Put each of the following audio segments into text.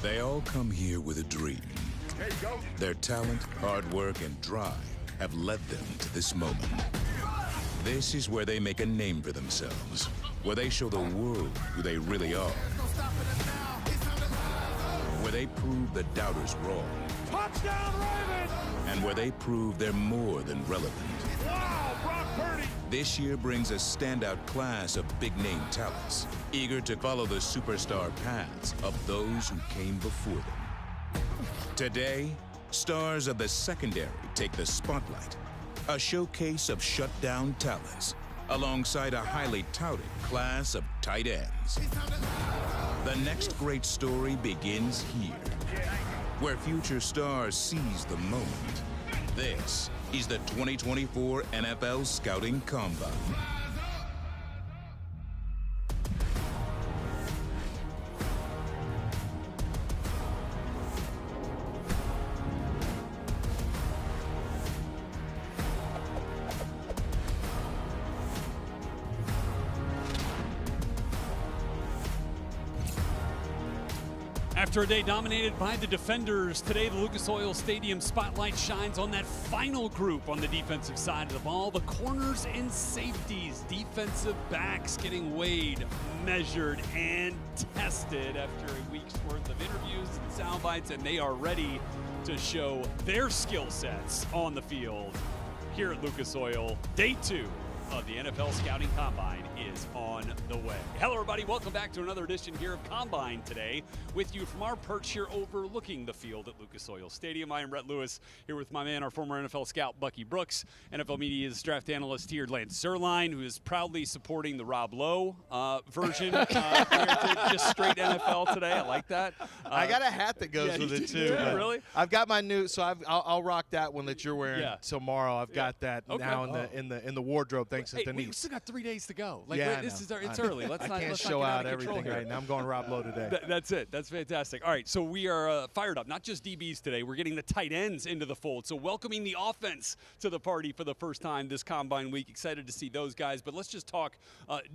They all come here with a dream. There you go. Their talent, hard work, and drive have led them to this moment. This is where they make a name for themselves, where they show the world who they really are, where they prove the doubters wrong, Touchdown, Ravens! and where they prove they're more than relevant. Wow, Brock Purdy! This year brings a standout class of big-name talents, eager to follow the superstar paths of those who came before them. Today, stars of the secondary take the spotlight, a showcase of shutdown talents, alongside a highly touted class of tight ends. The next great story begins here, where future stars seize the moment. This is the 2024 NFL Scouting Combine. After a day dominated by the defenders, today the Lucas Oil Stadium spotlight shines on that final group on the defensive side of the ball, the corners and safeties, defensive backs getting weighed, measured, and tested after a week's worth of interviews and sound bites, and they are ready to show their skill sets on the field here at Lucas Oil. Day 2 of the NFL Scouting Combine is on the way. Hello, everybody. Welcome back to another edition here of Combine today, with you from our perch here overlooking the field at Lucas Oil Stadium. I am Rhett Lewis, here with my man, our former NFL scout, Bucky Brooks, NFL Media's draft analyst here, Lance Zierlein, who is proudly supporting the Rob Lowe version here to just straight NFL today. I like that. I got a hat that goes with it, too. Yeah, really? I've got my new, so I'll rock that one that you're wearing tomorrow. I've got that now in the wardrobe. Thanks to Denise. We still got 3 days to go. Like, yeah, it's early. Let's not show get out of everything here. right now. I'm going Rob Lowe today. That's it. That's fantastic. All right, so we are fired up. Not just DBs today. We're getting the tight ends into the fold. So welcoming the offense to the party for the first time this Combine week. Excited to see those guys. But let's just talk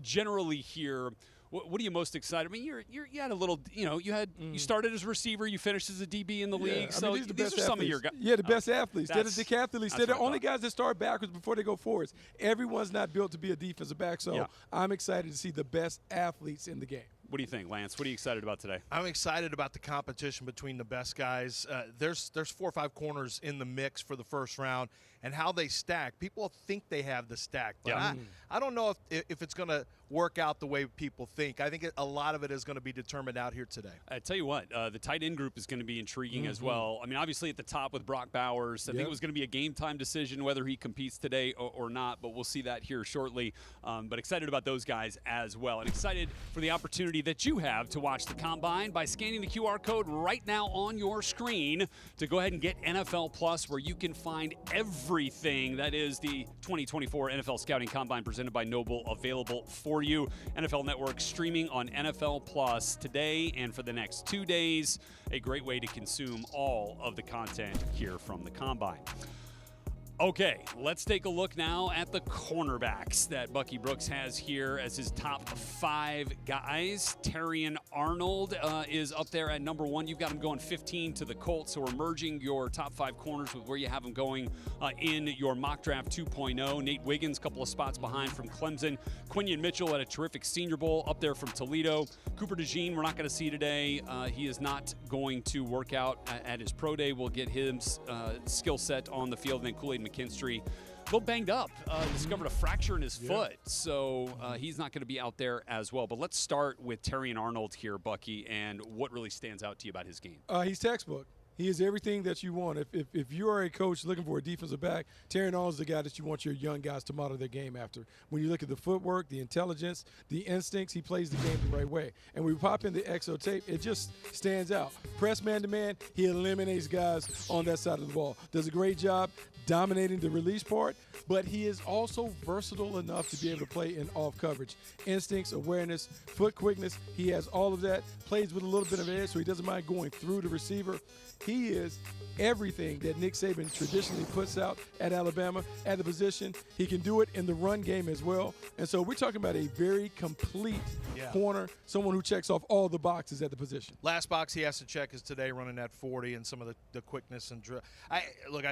generally here. What are you most excited? I mean, you had a little, you started as a receiver, you finished as a DB in the league. So these are some of your guys. Yeah, the best athletes. They're the decathletes. They're the only guys that start backwards before they go forwards. Everyone's not built to be a defensive back, so I'm excited to see the best athletes in the game. What do you think, Lance? What are you excited about today? I'm excited about the competition between the best guys. There's 4 or 5 corners in the mix for the first round, and how they stack. People think they have the stack, but I don't know if it's going to work out the way people think. I think a lot of it is going to be determined out here today. I tell you what, the tight end group is going to be intriguing as well. I mean, obviously at the top with Brock Bowers, I think it was going to be a game-time decision whether he competes today or not, but we'll see that here shortly. But excited about those guys as well, and excited for the opportunity that you have to watch the Combine by scanning the QR code right now on your screen to go ahead and get NFL Plus, where you can find everything that is the 2024 NFL Scouting Combine presented by Noble available for you. NFL Network streaming on NFL Plus today and for the next 2 days. A great way to consume all of the content here from the Combine. Okay, let's take a look now at the cornerbacks that Bucky Brooks has here as his top 5 guys. Terrion Arnold is up there at number 1. You've got him going 15 to the Colts, so we're merging your top 5 corners with where you have him going in your mock draft 2.0. Nate Wiggins, a couple of spots behind from Clemson. Quinion Mitchell at a terrific Senior Bowl up there from Toledo. Cooper DeJean, we're not going to see today. He is not going to work out at his pro day. We'll get his skill set on the field, and then Kool-Aid McKinstry, a little banged up, discovered a fracture in his foot, so he's not going to be out there as well. But let's start with Terrion Arnold here, Bucky, and what really stands out to you about his game? He's textbook. He is everything that you want. If you are a coach looking for a defensive back, Terrion Arnold is the guy that you want your young guys to model their game after. When you look at the footwork, the intelligence, the instincts, he plays the game the right way. And when we pop in the exo tape, it just stands out. Press man-to-man, he eliminates guys on that side of the ball. Does a great job dominating the release part, but he is also versatile enough to be able to play in off coverage. Instincts, awareness, foot quickness, he has all of that. Plays with a little bit of edge, so he doesn't mind going through the receiver. He is everything that Nick Saban traditionally puts out at Alabama at the position. He can do it in the run game as well. And so we're talking about a very complete corner, someone who checks off all the boxes at the position. Last box he has to check is today running at 40 and some of the quickness and I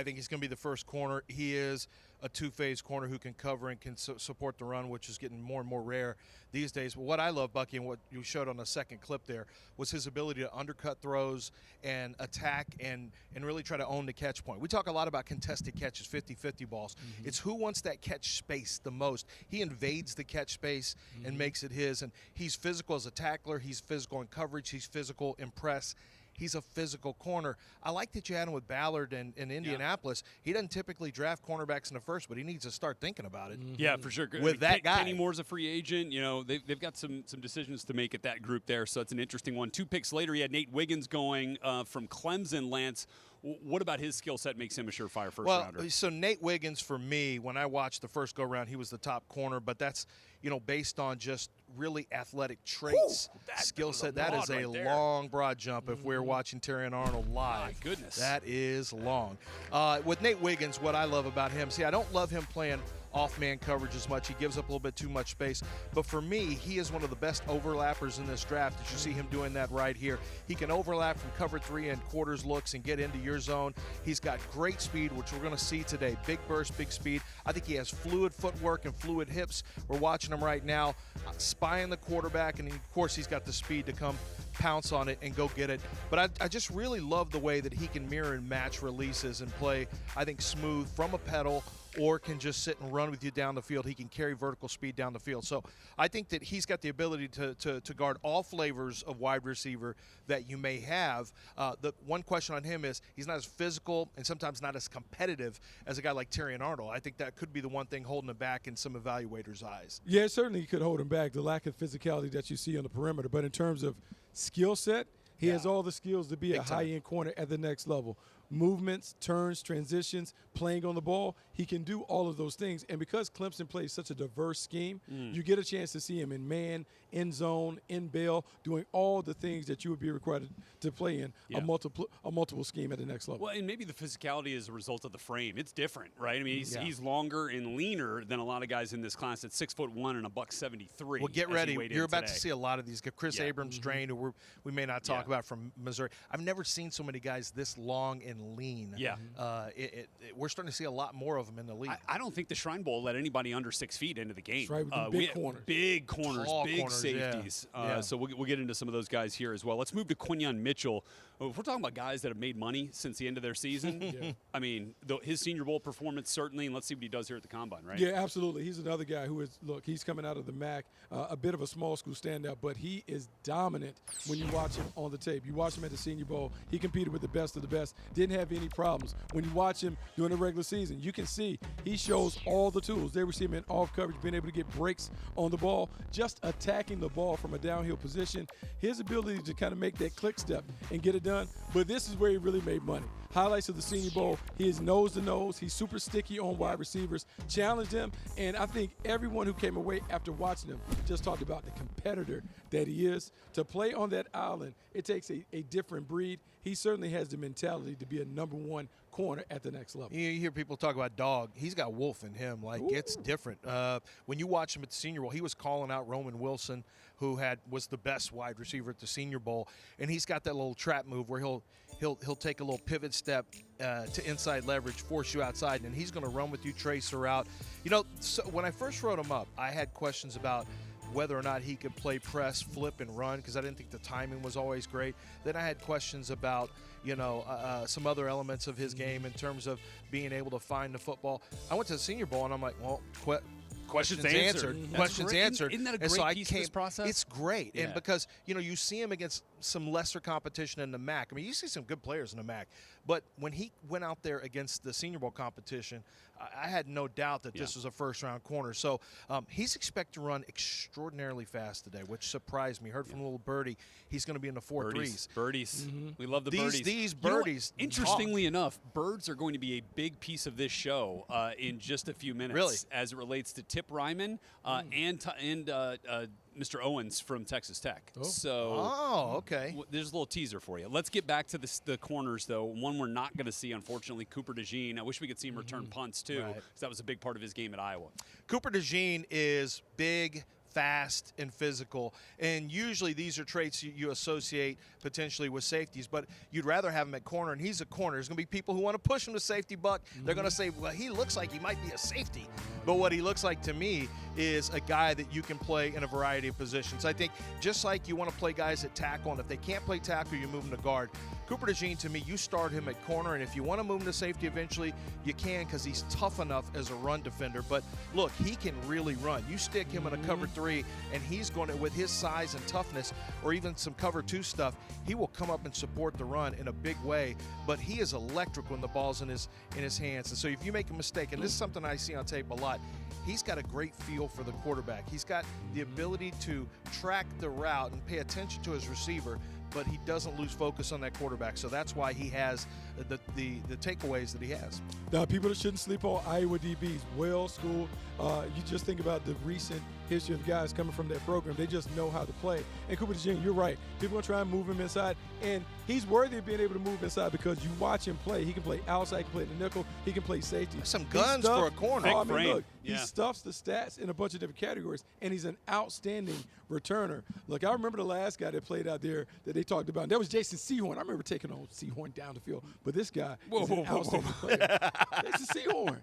think he's going to be the first corner. He is a two-phase corner who can cover and can support the run, which is getting more and more rare these days. But what I love, Bucky, and what you showed on the second clip there, was his ability to undercut throws and attack and really try to own the catch point. We talk a lot about contested catches, 50-50 balls. It's who wants that catch space the most. He invades the catch space and makes it his. And he's physical as a tackler. He's physical in coverage. He's physical in press. He's a physical corner. I like that you had him with Ballard in Indianapolis. He doesn't typically draft cornerbacks in the first, but he needs to start thinking about it. Yeah, for sure. With that guy. Kenny Moore's a free agent. You know, they've got some decisions to make at that group there, so it's an interesting one. 2 picks later, he had Nate Wiggins going from Clemson. Lance, what about his skill set makes him a surefire first-rounder? So Nate Wiggins, for me, when I watched the first go-round, he was the top corner, but that's, based on just really athletic traits, skill set. That is a long, broad jump if we're watching Terrion Arnold live. My goodness. That is long. With Nate Wiggins, what I love about him, I don't love him playing off-man coverage as much. He gives up a little bit too much space. But for me, he is one of the best overlappers in this draft. As you see him doing that right here. He can overlap from cover 3 and quarters looks and get into your zone. He's got great speed, which we're going to see today. Big burst, big speed. I think he has fluid footwork and fluid hips. We're watching him right now, spying the quarterback, and of course he's got the speed to come pounce on it and go get it. But I just really love the way that he can mirror and match releases and play, I think, smooth from a pedal, or can just sit and run with you down the field. He can carry vertical speed down the field. So I think that he's got the ability to guard all flavors of wide receiver that you may have. The one question on him is he's not as physical and sometimes not as competitive as a guy like Terrion Arnold. I think that could be the one thing holding him back in some evaluators' eyes. Yeah, it certainly could hold him back, the lack of physicality that you see on the perimeter. But in terms of skill set, he has all the skills to be a high-end corner at the next level. Movements, turns, transitions, playing on the ball, he can do all of those things. And because Clemson plays such a diverse scheme, you get a chance to see him in man, in zone, in bail, doing all the things that you would be required to play in a multiple scheme at the next level. Well, and maybe the physicality is a result of the frame. It's different, right? I mean, he's longer and leaner than a lot of guys in this class at 6'1" and $173. Well, get ready. You're about to see a lot of these. Chris Abrams, Drain, who we may not talk about from Missouri. I've never seen so many guys this long and lean. Yeah. We're starting to see a lot more of them in the league. I don't think the Shrine Bowl let anybody under 6 feet into the game. That's right, with big corners. Big corners, Tall big corners, safeties. So we'll get into some of those guys here as well. Let's move to Quinyon Mitchell. If we're talking about guys that have made money since the end of their season, I mean, his Senior Bowl performance certainly, and let's see what he does here at the Combine, right? Yeah, absolutely. He's another guy who is, he's coming out of the MAC, a bit of a small school standout, but he is dominant when you watch him on the tape. You watch him at the Senior Bowl. He competed with the best of the best, didn't have any problems. When you watch him during the regular season, you can see he shows all the tools. They receive him in off coverage, being able to get breaks on the ball, just attacking the ball from a downhill position. His ability to kind of make that click step and get it done. But this is where he really made money. Highlights of the Senior Bowl, he is nose to nose. He's super sticky on wide receivers, challenged him, and I think everyone who came away after watching him just talked about the competitor that he is. To play on that island, it takes a different breed. He certainly has the mentality to be a number 1 corner at the next level. You hear people talk about dog. He's got wolf in him. Like, it's different. When you watch him at the Senior Bowl, he was calling out Roman Wilson, who was the best wide receiver at the Senior Bowl, and he's got that little trap move where he'll take a little pivot step to inside leverage, force you outside, and he's going to run with you, trace her out. So when I first wrote him up, I had questions about whether or not he could play press, flip, and run, because I didn't think the timing was always great. Then I had questions about, some other elements of his game in terms of being able to find the football. I went to the Senior Bowl, and I'm like, well, questions answered. Questions answered. Isn't that a great piece of this process? It's great. Yeah. And because, you see him against some lesser competition in the MAC. I mean, you see some good players in the MAC. But when he went out there against the Senior Bowl competition, I had no doubt that this was a first-round corner. So he's expected to run extraordinarily fast today, which surprised me. Heard from little Birdie, he's going to be in the 4.3s. Birdies. We love the birdies. These birdies. Interestingly enough, birds are going to be a big piece of this show in just a few minutes. Really? As it relates to Tip Ryman and Mr. Owens from Texas Tech. Oh. So, okay. There's a little teaser for you. Let's get back to the corners, though. One we're not going to see, unfortunately, Cooper DeJean. I wish we could see him return punts, too, because that was a big part of his game at Iowa. Cooper DeJean is big, fast, and physical. And usually these are traits you associate potentially with safeties, but you'd rather have him at corner, and he's a corner. There's going to be people who want to push him to safety, Buck. They're going to say, well, he looks like he might be a safety. But what he looks like to me is a guy that you can play in a variety of positions. I think just like you want to play guys at tackle, and if they can't play tackle, you move them to guard. Cooper DeJean, to me, you start him at corner, and if you want to move him to safety eventually, you can because he's tough enough as a run defender. But, look, he can really run. You stick him in a cover 3, and he's going to, with his size and toughness, or even some cover 2 stuff, he will come up and support the run in a big way. But he is electric when the ball's in his hands. And so if you make a mistake, and this is something I see on tape a lot, he's got a great feel for the quarterback. He's got the ability to track the route and pay attention to his receiver, but he doesn't lose focus on that quarterback. So that's why he has the takeaways that he has. Now, people that shouldn't sleep on Iowa DBs, well-schooled. You just think about the recent history of guys coming from that program. They just know how to play. And Cooper DeJean, you're right. People are trying to move him inside, and he's worthy of being able to move inside because you watch him play. He can play outside, he can play the nickel, he can play safety. Some guns for a corner. Oh, I mean, look, Yeah. he stuffs the stats in a bunch of different categories, and he's an outstanding returner. Look, I remember the last guy that played out there that they talked about. That was Jason Sehorn. I remember taking on Sehorn down the field, but this guy is an outstanding player. Jason Sehorn.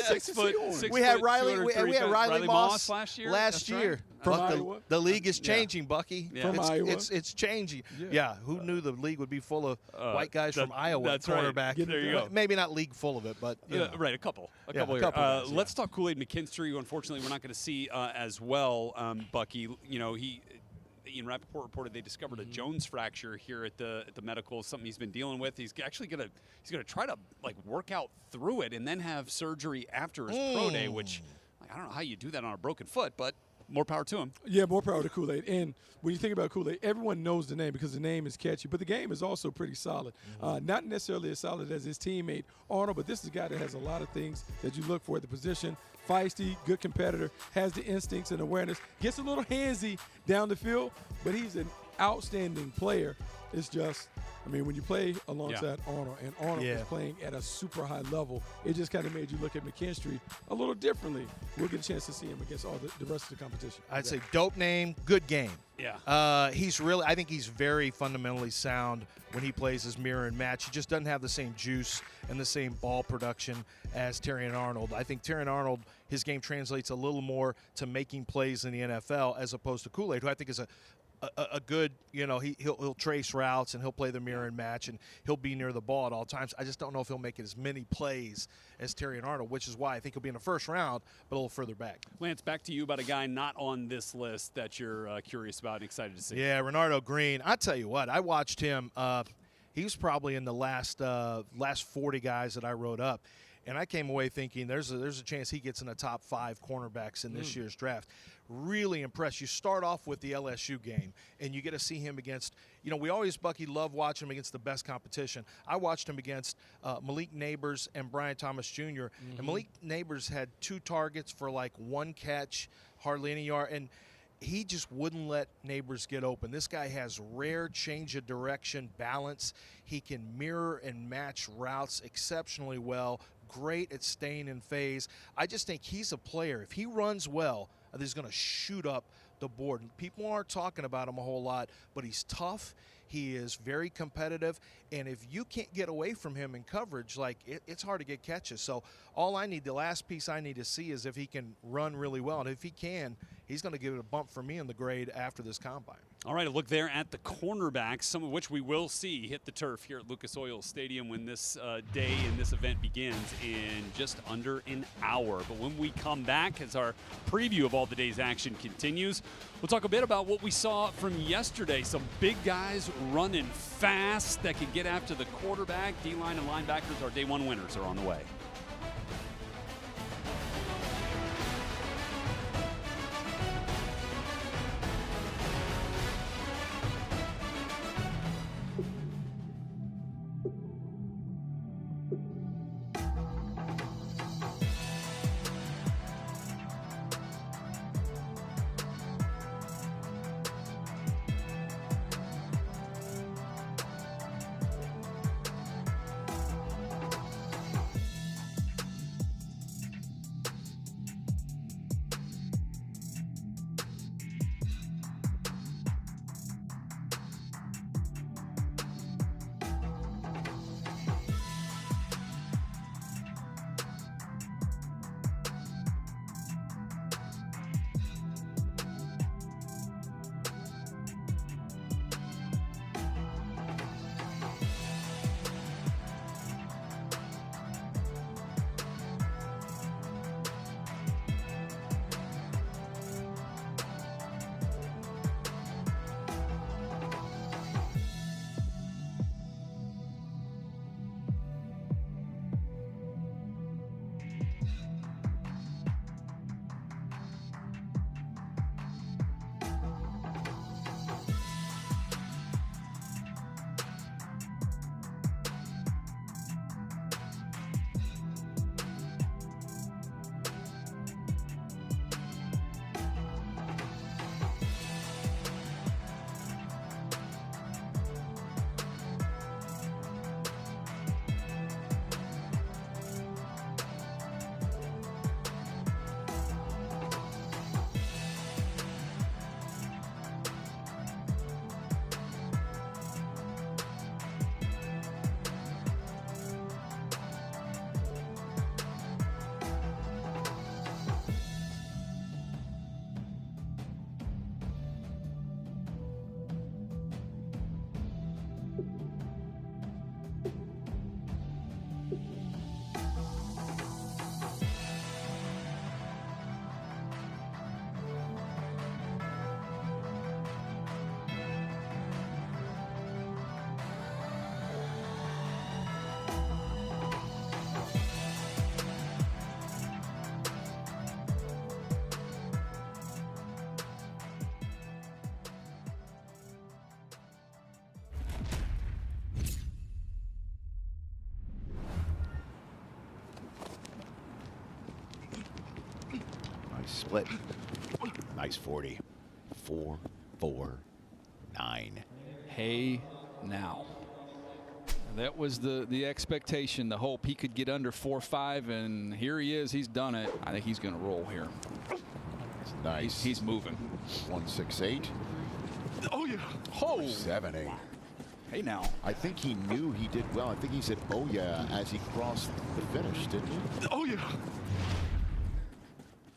Jason Sehorn. We had Riley Moss last year. Last year. From Buck, Iowa. the league is changing, Bucky. Yeah. From Iowa. It's changing. Yeah. Who knew the league would be full of white guys from Iowa? That's right. Quarterback. There you go. Maybe not league full of it, but you know. Right, a couple Yeah, here. a couple guys, Let's talk Kool-Aid McKinstry, who unfortunately we're not going to see as well. Bucky, you know, Ian Rappaport reported they discovered a Jones fracture here at the medical, something he's been dealing with. He's actually gonna try to work out through it and then have surgery after his pro day, which I don't know how you do that on a broken foot, but more power to him. Yeah, more power to Kool-Aid. And when you think about Kool-Aid, everyone knows the name because the name is catchy, but the game is also pretty solid. Not necessarily as solid as his teammate Arnold, but this is a guy that has a lot of things that you look for at the position. Feisty, good competitor, has the instincts and awareness, gets a little handsy down the field, but he's an outstanding player. It's just, I mean, when you play alongside Arnold, and Arnold is playing at a super high level, it just kind of made you look at McKinstry a little differently. We'll get a chance to see him against all the rest of the competition. I'd say dope name, good game. Yeah. I think he's very fundamentally sound when he plays his mirror and match. He just doesn't have the same juice and the same ball production as Terrion Arnold. I think Terrion Arnold, his game translates a little more to making plays in the NFL as opposed to Kool-Aid, who I think is a good, you know, he'll trace routes and he'll play the mirror and match and he'll be near the ball at all times. I just don't know if he'll make as many plays as Terrion Arnold, which is why I think he'll be in the first round, but a little further back. Lance, back to you about a guy not on this list that you're curious about and excited to see. Yeah, Renardo Green. I tell you what, I watched him. He was probably in the last 40 guys that I wrote up. And I came away thinking there's a chance he gets in the top 5 cornerbacks in this year's draft. Really impressed. You start off with the LSU game, and you get to see him against, you know, we always, Bucky, love watching him against the best competition. I watched him against Malik Neighbors and Brian Thomas Jr., and Malik Neighbors had 2 targets for like 1 catch, hardly any yard, and he just wouldn't let Neighbors get open. This guy has rare change of direction, balance. He can mirror and match routes exceptionally well. Great at staying in phase. I just think he's a player. If he runs well, he's going to shoot up the board. People aren't talking about him a whole lot, but he's tough. He is very competitive, and if you can't get away from him in coverage, like it's hard to get catches. So the last piece I need to see is if he can run really well, and if he can, he's going to give it a bump for me in the grade after this combine. All right, a look there at the cornerbacks, some of which we will see hit the turf here at Lucas Oil Stadium when this day and this event begins in just under an hour. But when we come back, as our preview of all the day's action continues, we'll talk a bit about what we saw from yesterday. Some big guys running fast that can get after the quarterback. D-line and linebackers, our day 1 winners, are on the way. split. Nice 40. 4, 4, 9. Hey, now. That was the expectation, the hope he could get under 4-5, and here he is. He's done it. I think he's going to roll here. Nice. He's moving. 168. Oh, yeah. Oh. 78. Hey, now. I think he knew he did well. I think he said, oh, yeah, as he crossed the finish, didn't he? Oh, yeah.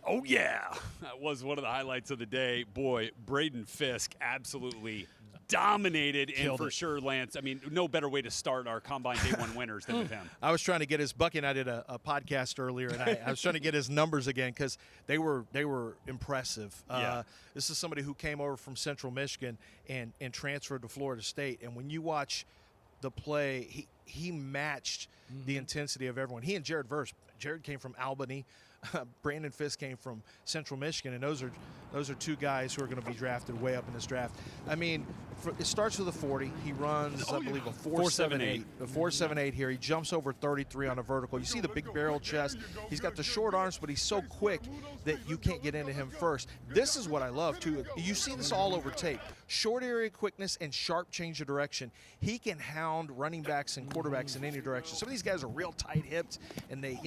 Oh, yeah. That was one of the highlights of the day. Boy, Braden Fisk absolutely dominated. And for sure, Lance, I mean, no better way to start our Combine Day 1 winners than with him. I was trying to get his – Bucky and I did a podcast earlier, and I was trying to get his numbers again because they were impressive. This is somebody who came over from Central Michigan and transferred to Florida State. And when you watch the play, he matched the intensity of everyone. He and Jared Verse. Jared came from Albany. Brandon Fisk came from Central Michigan, and those are two guys who are going to be drafted way up in this draft. I mean, it starts with a 40. He runs, I believe, a 4.78. A 4.78 here. He jumps over 33 on a vertical. You see the big barrel chest. He's got the short arms, but he's so quick that you can't get into him first. This is what I love, too. You see this all over tape. Short area quickness and sharp change of direction. He can hound running backs and quarterbacks in any direction. Some of these guys are real tight-hipped, and they,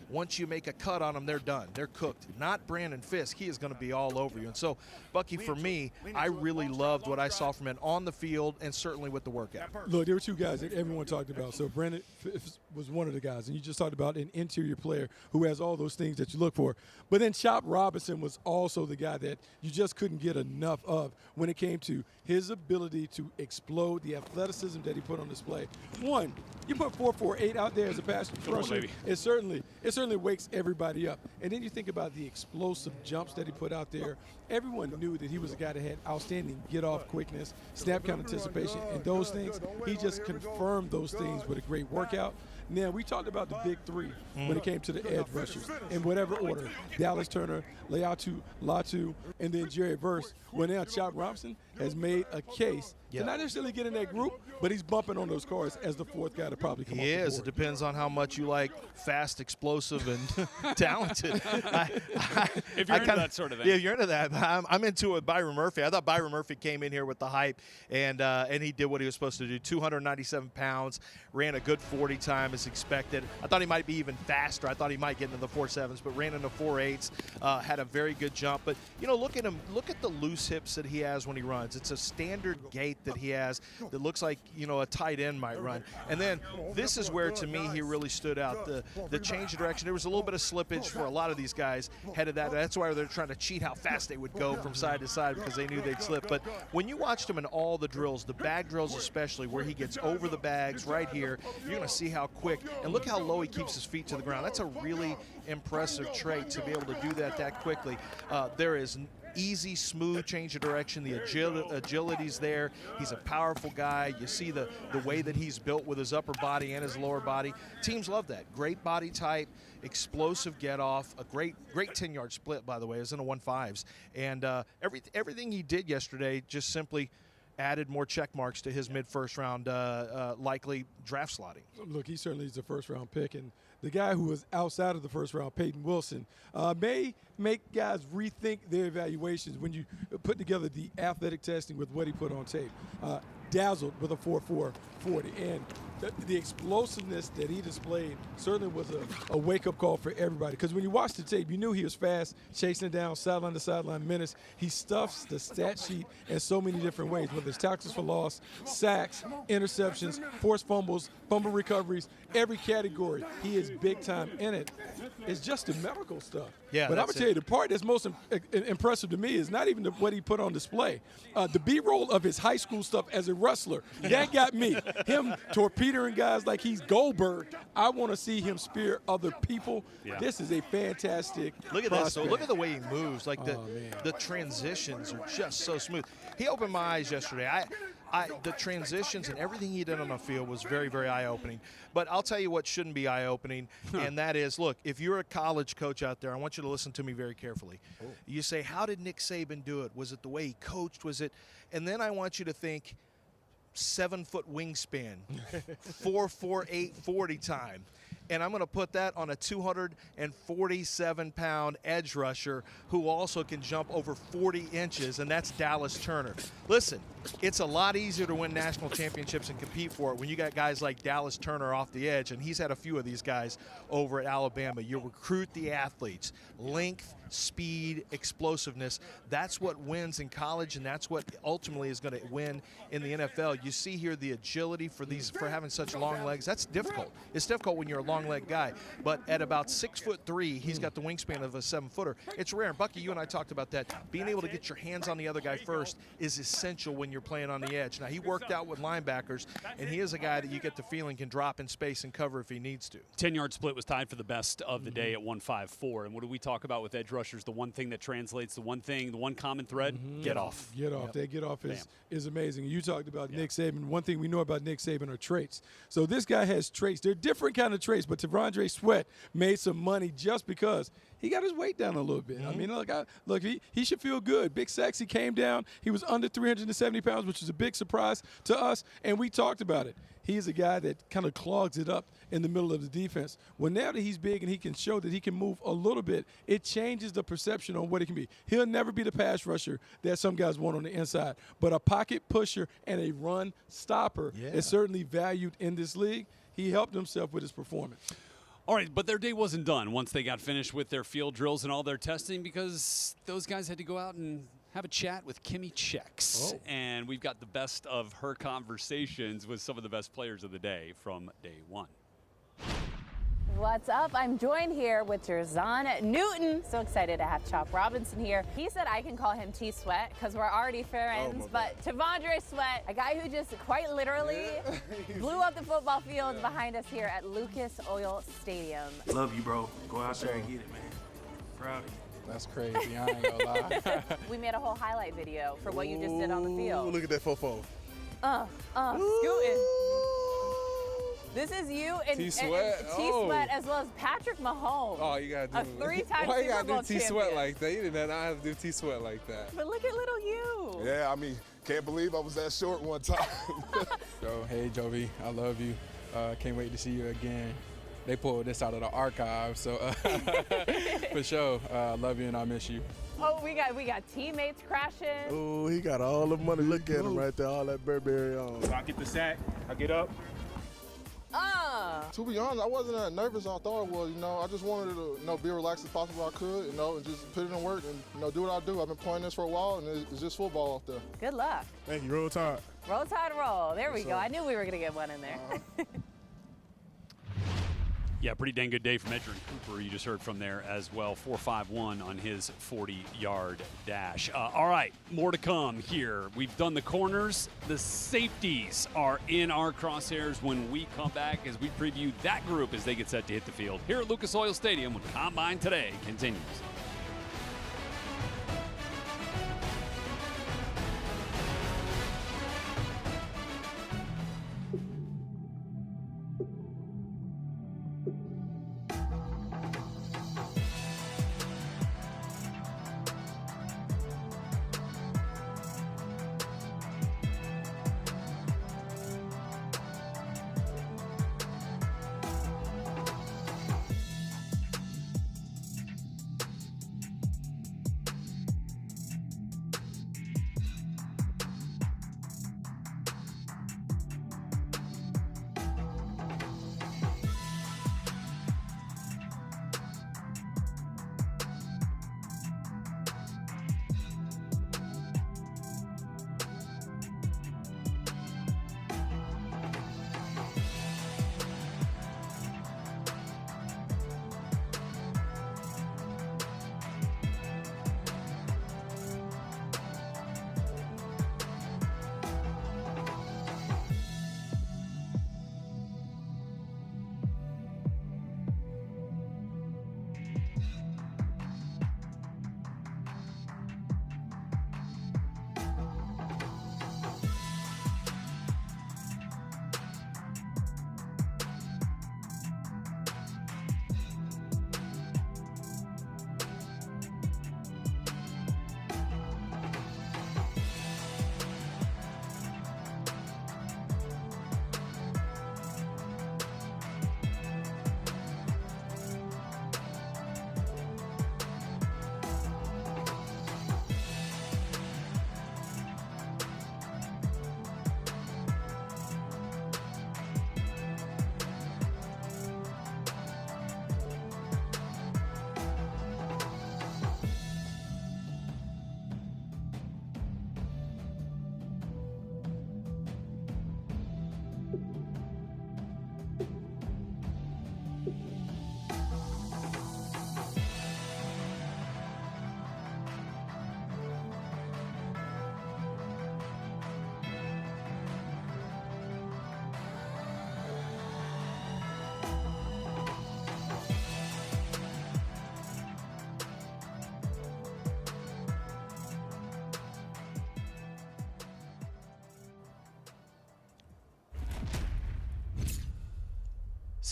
once you make a cut on them, they're done. They're cooked. Not Brandon Fisk. He is going to be all over you. And so, Bucky, for me, I really loved what I saw from him on the field and certainly with the workout. Look, there were two guys that everyone talked about. So Brandon Fisk was one of the guys, and you just talked about an interior player who has all those things that you look for. But then Chop Robinson was also the guy that you just couldn't get enough of when it came to his ability to explode, the athleticism that he put on display. One, you put 4.48 out there as a pass rusher, it certainly wakes everybody up. And then you think about the explosive jumps that he put out there. Everyone knew that he was a guy that had outstanding get-off quickness, snap count anticipation, and those things. He just confirmed those things with a great workout. Now, we talked about the big three when it came to the edge rushers in whatever order. Dallas Turner, Latu, and then Jerry Verse. Well, now Chop Robinson has made a case to not necessarily get in that group, but he's bumping on those cars as the fourth guy to probably come He off the is. board. It depends on how much you like fast, explosive, and talented. If you're into that sort of thing. Yeah, if you're into that. I'm into it with Byron Murphy. I thought Byron Murphy came in here with the hype, and he did what he was supposed to do. 297 pounds, ran a good 40 time as expected. I thought he might be even faster. I thought he might get into the 4.7s, but ran into 4.8s, had a very good jump. But, look at him. Look at the loose hips that he has when he runs. It's a standard gait that he has that looks like, a tight end might run. And then this is where, to me, he really stood out. The change of direction. There was a little bit of slippage for a lot of these guys headed that. That's why they're trying to cheat how fast they would go from side to side because they knew they'd slip. But when you watched him in all the drills, the bag drills especially, where he gets over the bags right here, you're going to see how quick. And look how low he keeps his feet to the ground. That's a really impressive trait to be able to do that quickly. There is easy, smooth change of direction. The agility's there. He's a powerful guy. You see the way that he's built with his upper body and his lower body. Teams love that. Great body type, explosive get off, a great 10-yard split, by the way. It was in a 1.5s. And everything he did yesterday just simply added more check marks to his mid-first round likely draft slotting. Look, he certainly is a first-round pick, and the guy who was outside of the first round, Peyton Wilson, may make guys rethink their evaluations when you put together the athletic testing with what he put on tape. Dazzled with a 4.4 40, and the explosiveness that he displayed certainly was a wake-up call for everybody. Because when you watch the tape, you knew he was fast, chasing down sideline to sideline menace. He stuffs the stat sheet in so many different ways, whether it's tackles for loss, sacks, interceptions, forced fumbles, fumble recoveries, every category. He is big time in it. It's just the medical stuff. Yeah, but I'm going to tell you, the part that's most impressive to me is not even what he put on display. The B-roll of his high school stuff as a wrestler, that got me. Him torpedoing guys like he's Goldberg. I want to see him spear other people. Yeah. This is a fantastic Look at prospect. this. So look at the way he moves. Like the transitions are just so smooth. He opened my eyes yesterday. The transitions and everything he did on the field was very, very eye-opening. But I'll tell you what shouldn't be eye-opening, and that is, look, if you're a college coach out there, I want you to listen to me very carefully. Oh. You say, how did Nick Saban do it? Was it the way he coached? Was it? And then I want you to think 7-foot wingspan, 4.48 40 time. and I'm going to put that on a 247-pound edge rusher who also can jump over 40 inches, and that's Dallas Turner. Listen, it's a lot easier to win national championships and compete for it when you got guys like Dallas Turner off the edge, and he's had a few of these guys over at Alabama. You recruit the athletes. Length, speed, explosiveness, that's what wins in college, and that's what ultimately is going to win in the NFL. You see here the agility for having such long legs. That's difficult. It's difficult when you're a long leg guy, but at about 6'3", he's got the wingspan of a 7-footer. It's rare. And Bucky, you and I talked about that. Being able to get your hands on the other guy first is essential when you're playing on the edge. Now, he worked out with linebackers, and he is a guy that you get the feeling can drop in space and cover if he needs to. 10-yard split was tied for the best of the day at 154. And what do we talk about with edge rushers? The one thing that translates, the one common thread, get off. Get off. That get off is amazing. You talked about Nick Saban. One thing we know about Nick Saban are traits. So this guy has traits. They're different kind of traits, but T'Vondre Sweat made some money just because he got his weight down a little bit. I mean, look, he should feel good. Big Sexy came down. He was under 370 pounds, which is a big surprise to us, and we talked about it. He's a guy that kind of clogs it up in the middle of the defense. Well, now that he's big and he can show that he can move a little bit, it changes the perception on what it can be. He'll never be the pass rusher that some guys want on the inside, but a pocket pusher and a run stopper is certainly valued in this league. He helped himself with his performance. All right, but their day wasn't done once they got finished with their field drills and all their testing, because those guys had to go out and have a chat with Kimmy Checks. And we've got the best of her conversations with some of the best players of the day from day one. What's up? I'm joined here with Jerzon Newton. So excited to have Chop Robinson here. He said I can call him T-Sweat because we're already friends, but T'Vondre Sweat, a guy who just quite literally blew up the football fields behind us here at Lucas Oil Stadium. Love you, bro. Go out there and get it, man. Proud of you. That's crazy. I ain't gonna lie. We made a whole highlight video for what you just did on the field. Look at that fofo. Scooting. This is you and T-Sweat. T-Sweat as well as Patrick Mahomes. Oh, you gotta do a three-time Why you Super Bowl gotta do T-Sweat champion. like that? You did not have to do T-Sweat like that. But look at little you. Yeah, I mean, can't believe I was that short one time. So, hey, Jovi, I love you. Can't wait to see you again. They pulled this out of the archive, so for sure, love you and I miss you. Oh, we got teammates crashing. Oh, he got all the money. Look at him right there, all that Burberry on. So I get the sack, I get up. To be honest, I wasn't that nervous I thought I was, I just wanted to, be relaxed as possible I could, and just put it in work and, do what I do. I've been playing this for a while, and it's just football out there. Good luck. Thank you. Roll Tide. Roll Tide, roll. There we go. I knew we were going to get one in there. Yeah, pretty dang good day from Edgerrin Cooper. You just heard from there as well. 4.51 on his 40-yard dash. All right, more to come here. We've done the corners. The safeties are in our crosshairs when we come back as we preview that group as they get set to hit the field here at Lucas Oil Stadium when Combine Today continues.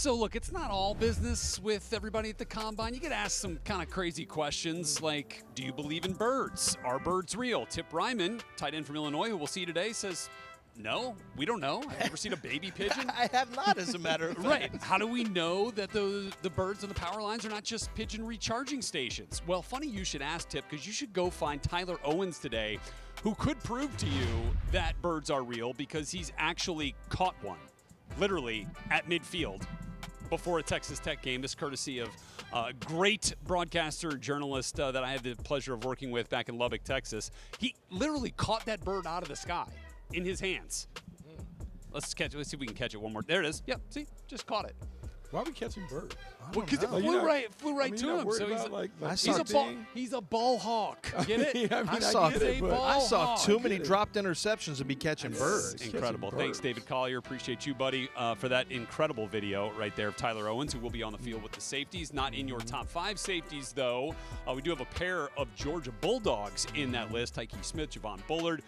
So, look, it's not all business with everybody at the Combine. You get asked some kind of crazy questions like, do you believe in birds? Are birds real? Tip Ryman, tight end from Illinois, who we'll see today, says, no, we don't know. Have you ever seen a baby pigeon? I have not, as a matter of fact. Right. How do we know that the birds and the power lines are not just pigeon recharging stations? Well, funny you should ask, Tip, because you should go find Tyler Owens today, who could prove to you that birds are real because he's actually caught one, literally at midfield before a Texas Tech game. This courtesy of a great broadcaster and journalist that I had the pleasure of working with back in Lubbock, Texas. He literally caught that bird out of the sky in his hands. Let's catch it. Let's see if we can catch it one more. There it is. Yep. See, just caught it. Why are we catching birds? Well, because it flew right to him. So he's a ball hawk. Get it? Yeah, I saw too many dropped interceptions to be catching birds. Incredible. Thanks, David Collier. Appreciate you, buddy, for that incredible video right there of Tyler Owens, who will be on the field with the safeties. Not in your top 5 safeties, though. We do have a pair of Georgia Bulldogs in that list. Tyke Smith, Javon Bullard,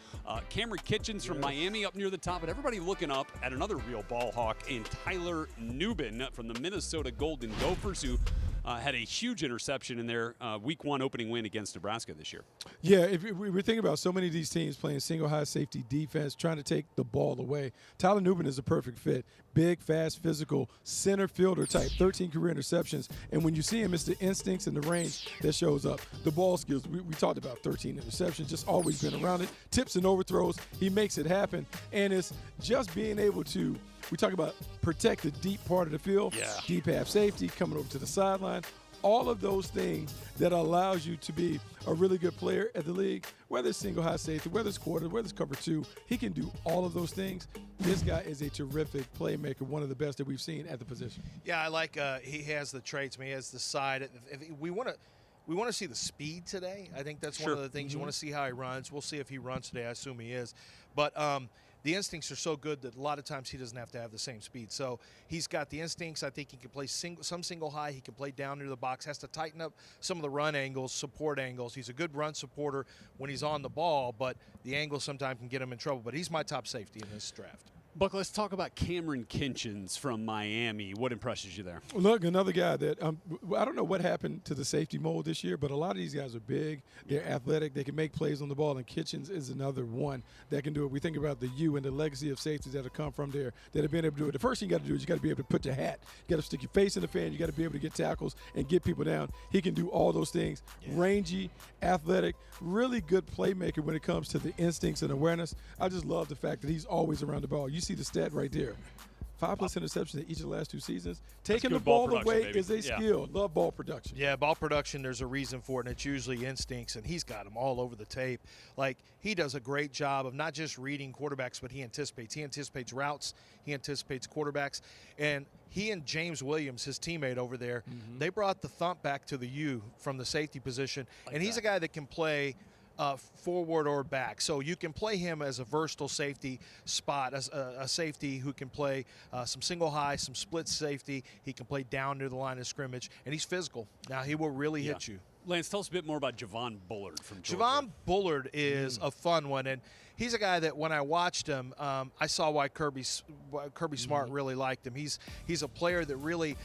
Cameron Kitchens from Miami up near the top. But everybody looking up at another real ball hawk in Tyler Nubin from the Minnesota Golden Gophers, who had a huge interception in their Week 1 opening win against Nebraska this year. Yeah, if we were thinking about so many of these teams playing single high safety defense, trying to take the ball away. Tyler Nubin is a perfect fit. Big, fast, physical, center fielder type, 13 career interceptions. And when you see him, it's the instincts and the range that shows up. The ball skills, we talked about 13 interceptions, just always been around it. Tips and overthrows, he makes it happen. And it's just being able to, we talk about protect the deep part of the field, deep half safety, coming over to the sideline. All of those things that allows you to be a really good player at the league, whether it's single high safety, whether it's quarter, whether it's cover 2, he can do all of those things. This guy is a terrific playmaker, one of the best that we've seen at the position. Yeah, I like he has the traits. I mean, he has the side. If we want to see the speed today. I think that's one of the things you want to see how he runs. We'll see if he runs today. I assume he is. But the instincts are so good that a lot of times he doesn't have to have the same speed. So he's got the instincts. I think he can play some single high. He can play down near the box. Has to tighten up some of the run angles, support angles. He's a good run supporter when he's on the ball, but the angle sometimes can get him in trouble. But he's my top safety in this draft. Buck, let's talk about Cameron Kitchens from Miami. What impresses you there? Look, another guy that I don't know what happened to the safety mold this year, but a lot of these guys are big. They're athletic. They can make plays on the ball, and Kitchens is another one that can do it. We think about the U and the legacy of safeties that have come from there that have been able to do it. The first thing you got to do is you got to be able to put your hat. You got to stick your face in the fan. You got to be able to get tackles and get people down. He can do all those things. Rangy, athletic, really good playmaker when it comes to the instincts and awareness. I just love the fact that he's always around the ball. You see the stat right there. 5+ interceptions in each of the last 2 seasons. Taking the ball away is a skill. Love ball production. Yeah, ball production, there's a reason for it, and it's usually instincts, and he's got them all over the tape. Like, he does a great job of not just reading quarterbacks, but he anticipates. He anticipates routes. He anticipates quarterbacks. And he and James Williams, his teammate over there, they brought the thump back to the U from the safety position, and he's a guy that can play forward or back. So you can play him as a versatile safety spot, as a safety who can play some single high, some split safety. He can play down near the line of scrimmage, and he's physical. Now, he will really hit you. Lance, tell us a bit more about Javon Bullard from Georgia. Javon Bullard is a fun one, and he's a guy that when I watched him, I saw why Kirby Smart really liked him. He's a player that really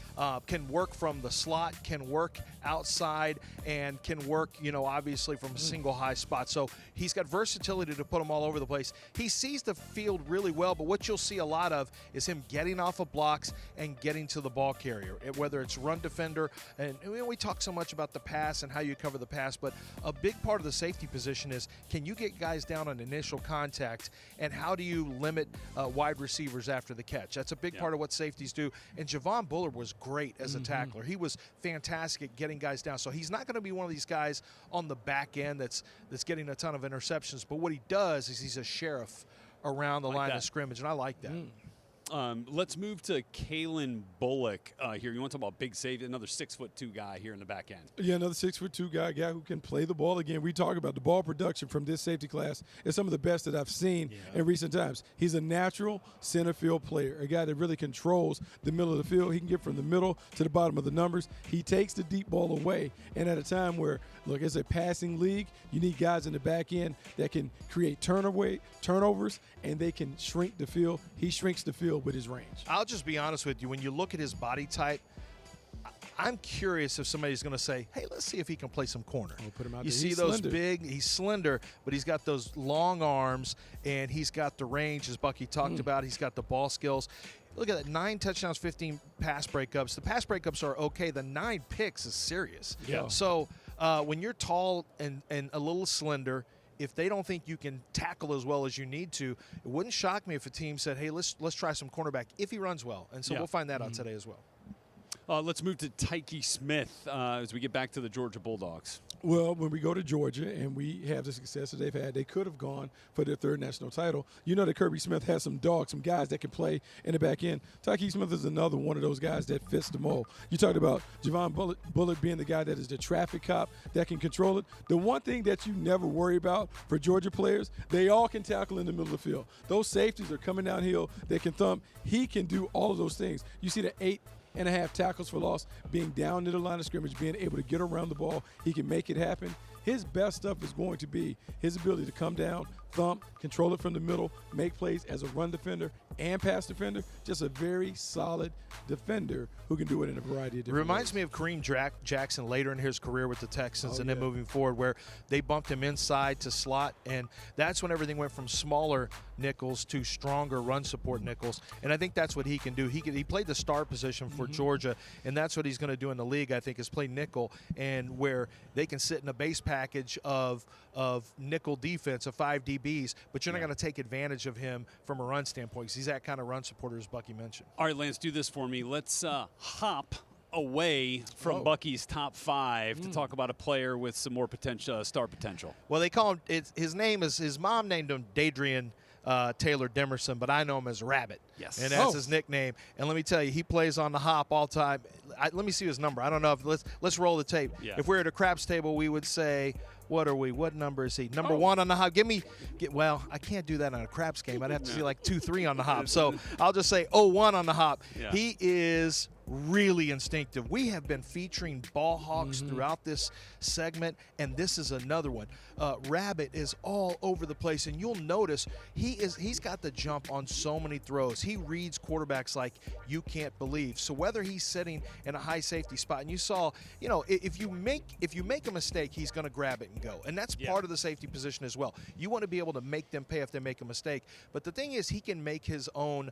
can work from the slot, can work outside, and can work, obviously from a single high spot. So he's got versatility to put him all over the place. He sees the field really well, but what you'll see a lot of is him getting off of blocks and getting to the ball carrier, whether it's run defender. And we talk so much about the pass and how you cover the pass, but a big part of the safety position is, can you get guys down on initial contact, and how do you limit wide receivers after the catch? That's a big part of what safeties do, and Javon Bullard was great as a tackler. He was fantastic at getting guys down, so he's not going to be one of these guys on the back end that's getting a ton of interceptions, but what he does is he's a sheriff around the line of scrimmage, and I like that. Let's move to Kalen Bullock here. You want to talk about big safety, another 6'2" guy here in the back end. Yeah, another 6'2" guy who can play the ball again. We talk about the ball production from this safety class is some of the best that I've seen in recent times. He's a natural center field player, a guy that really controls the middle of the field. He can get from the middle to the bottom of the numbers. He takes the deep ball away, and at a time where, look, it's a passing league, you need guys in the back end that can create turnovers, and they can shrink the field. He shrinks the field field with his range. I'll just be honest with you. When you look at his body type, I'm curious if somebody's going to say, hey, let's see if he can play some corner. We'll put him out you there. see He's those slender. big, he's slender, but he's got those long arms, and he's got the range, as Bucky talked about. He's got the ball skills. Look at that, 9 touchdowns, 15 pass breakups. The pass breakups are okay. The 9 picks is serious. Yeah. So when you're tall and a little slender, if they don't think you can tackle as well as you need to, it wouldn't shock me if a team said, hey, let's try some cornerback if he runs well. And so we'll find that out today as well. Let's move to Tyke Smith as we get back to the Georgia Bulldogs. Well, when we go to Georgia and we have the success that they've had, they could have gone for their 3rd national title. You know that Kirby Smith has some dogs, some guys that can play in the back end. Tyke Smith is another one of those guys that fits the mold. You talked about Javon Bullock being the guy that is the traffic cop that can control it. The one thing that you never worry about for Georgia players, they all can tackle in the middle of the field. Those safeties are coming downhill. They can thump. He can do all of those things. You see the 8.5 tackles for loss, being down to the line of scrimmage, being able to get around the ball. He can make it happen. His best stuff is going to be his ability to come down, thump, control it from the middle, make plays as a run defender and pass defender. Just a very solid defender who can do it in a variety of different Reminds ways. me of Kareem Jackson later in his career with the Texans and then moving forward, where they bumped him inside to slot, and that's when everything went from smaller nickels to stronger run support nickels. And I think that's what he can do. He played the star position for Georgia, and that's what he's going to do in the league, I think, is play nickel, and where they can sit in a base package of nickel defense of 5 DBs, but you're not going to take advantage of him from a run standpoint because he's that kind of run supporter, as Bucky mentioned. All right, Lance, do this for me. Let's hop away from Bucky's top 5 to talk about a player with some more potential, star potential. Well, they call him, his mom named him Dadrian Taylor Demerson, but I know him as Rabbit. Yes. And that's his nickname. And let me tell you, he plays on the hop all time. Let me see his number. I don't know if let's roll the tape. Yeah. If we're at a craps table, we would say, what are we? What number is he? Number 1 on the hop. Well, I can't do that on a craps game. I'd have to see like 2-3 on the hop. So I'll just say 01 on the hop. Yeah. He is really instinctive. We have been featuring ball hawks throughout this segment, and this is another one. Rabbit is all over the place, and you'll notice he's got the jump on so many throws. He reads quarterbacks like you can't believe. So whether he's sitting in a high safety spot, and you saw, if you make a mistake, he's going to grab it and go, and that's part of the safety position as well. You want to be able to make them pay if they make a mistake. But the thing is, he can make his own.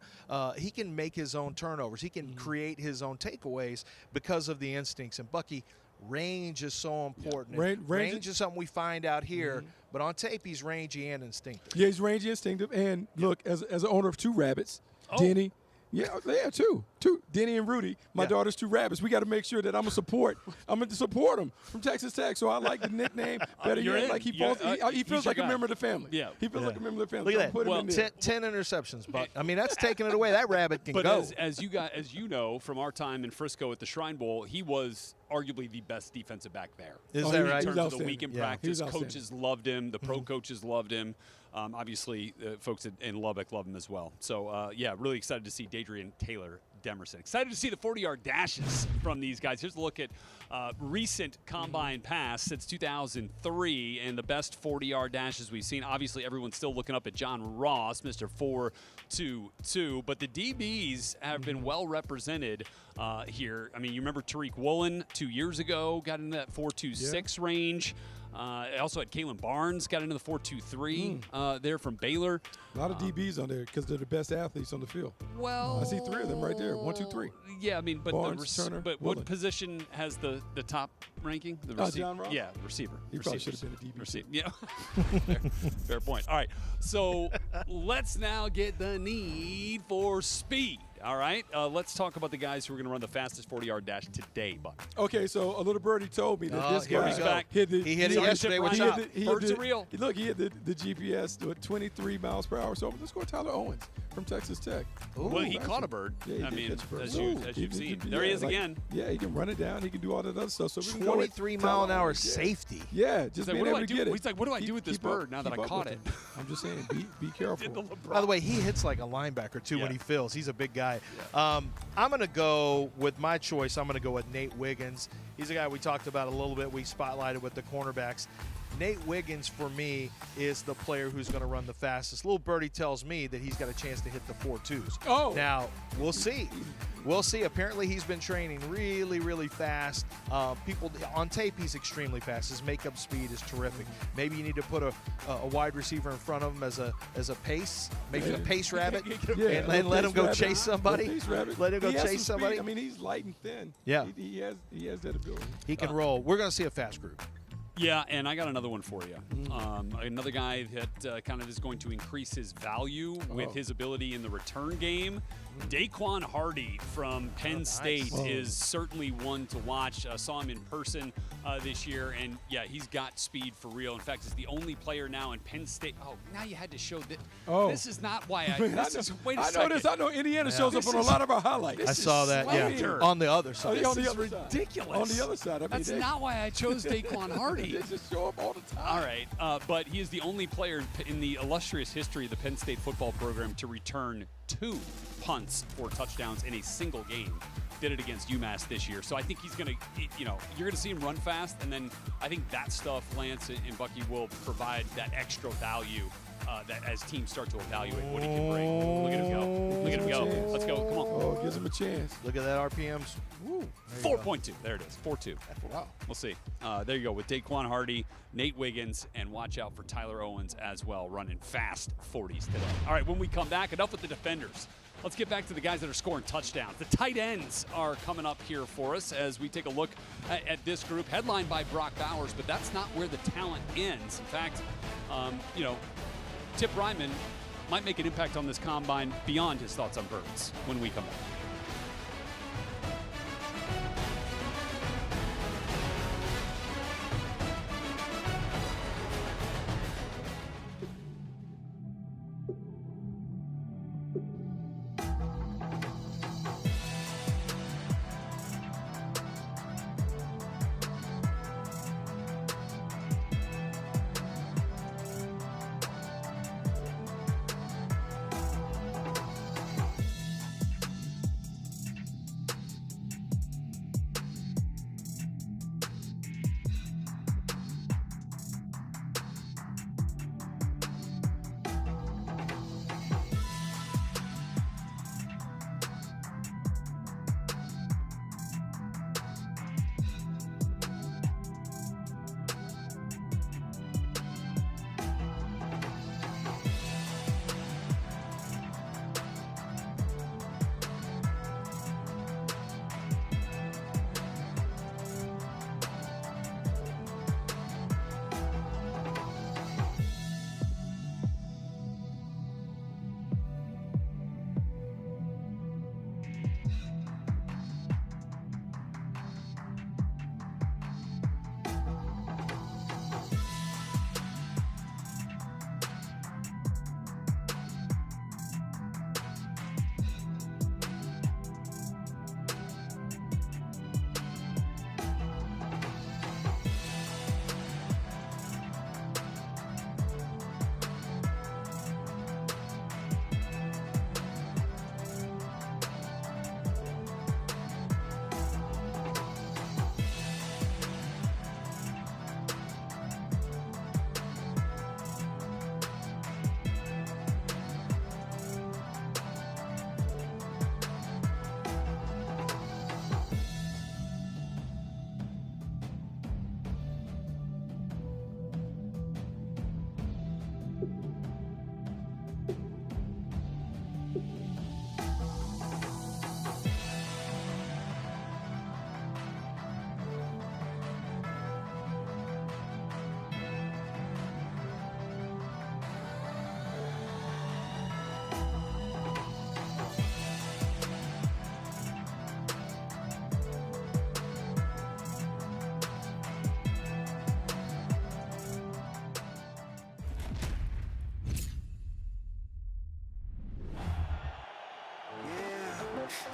He can make his own turnovers. He can create his own takeaways because of the instincts. And Bucky, range is so important. Range is something we find out here, but on tape he's rangy and instinctive. Yeah, he's rangy, instinctive, and look, as an owner of 2 rabbits, Denny. Yeah, two. Denny and Rudy, my daughter's 2 rabbits. We got to make sure that I'm going to support them from Texas Tech. So I like the nickname better yet. Like he feels like a member of the family. Yeah. He feels like a member of the family. Look at Put that. him in there. 10 interceptions, but I mean that's taking it away. That rabbit can But go. as you know from our time in Frisco at the Shrine Bowl, he was arguably the best defensive back there. Is that right? In terms of the week in He practice, was coaches loved him. The pro coaches loved him. Obviously, folks in Lubbock love him as well. So, really excited to see Dadrian Taylor Demerson. Excited to see the 40-yard dashes from these guys. Here's a look at recent combine pass since 2003 and the best 40-yard dashes we've seen. Obviously, everyone's still looking up at John Ross, Mr. 4.22, but the DBs have been well represented here. I mean, you remember Tariq Woolen 2 years ago got in that 4.26 range. I also had Kalen Barnes got into the 4.23 there from Baylor. A lot of DBs on there because they're the best athletes on the field. Well, I see 3 of them right there. 1, 2, 3. Yeah, I mean, but Barnes, Turner, but Woolen. what position has the top ranking? The John Ross? Yeah, receiver. He probably should have been a DB. Receiver. Yeah. Fair point. All right, so let's now get the need for speed. All right, let's talk about the guys who are going to run the fastest 40-yard dash today, Buck. Okay, so a little birdie told me that this here guy we go. he hit it yesterday with chop. Birds are real. Look, he hit the GPS to 23 miles per hour. So let's go with Tyler Owens from Texas Tech. Well, he caught a bird. Yeah, I mean, catch a bird. as you've seen. There he is again. Yeah, he can run it down. He can do all that other stuff. So we can 23 mile an hour safety. Yeah, just He's like, being able to get it. He's like, what do I do with this bird now that I caught it? I'm just saying, be careful. By the way, he hits like a linebacker too when he fills. He's a big guy. I'm going to go with my choice. I'm going to go with Nate Wiggins. He's a guy we talked about a little bit. We spotlighted with the cornerbacks. Nate Wiggins, for me, is the player who's going to run the fastest. Little Birdie tells me that he's got a chance to hit the 4.2s. Oh. Now, we'll see. We'll see. Apparently, he's been training really, really fast. People on tape, he's extremely fast. His makeup speed is terrific. Maybe you need to put a wide receiver in front of him as a pace, maybe a pace rabbit, and let him go chase somebody. Let him go chase somebody. I mean, he's light and thin. Yeah, he has that ability. He can roll. We're going to see a fast group. Yeah, and I got another one for you. Another guy that kind of is going to increase his value with his ability in the return game. Daquan Hardy from Penn State is certainly one to watch. Saw him in person this year, and yeah, he's got speed for real. In fact, he's the only player now in Penn State. Oh, now you had to show that. This is not why I. Wait a second. I know Indiana shows up on a lot of our highlights. I saw that. Yeah, on the other side. This is ridiculous. On the other side. I mean, that's not why I chose Daquan Hardy. They just show up all the time. All right, but he is the only player in the illustrious history of the Penn State football program to return 2 punts for touchdowns in a single game. Did it against UMass this year. So I think he's going to, you're going to see him run fast, and then I think that stuff, Lance and Bucky, will provide that extra value that as teams start to evaluate what he can bring. Look at him go. Look at him go. Let's go. Come on. Oh, gives him a chance. Look at that RPMs. 4.2. There it is. 4.2. Wow. We'll see. There you go with Daquan Hardy, Nate Wiggins, and watch out for Tyler Owens as well, running fast 40s today. All right, when we come back, enough with the defenders. Let's get back to the guys that are scoring touchdowns. The tight ends are coming up here for us as we take a look at this group, headlined by Brock Bowers, but that's not where the talent ends. In fact, Tip Ryman might make an impact on this combine beyond his thoughts on Burns when we come back.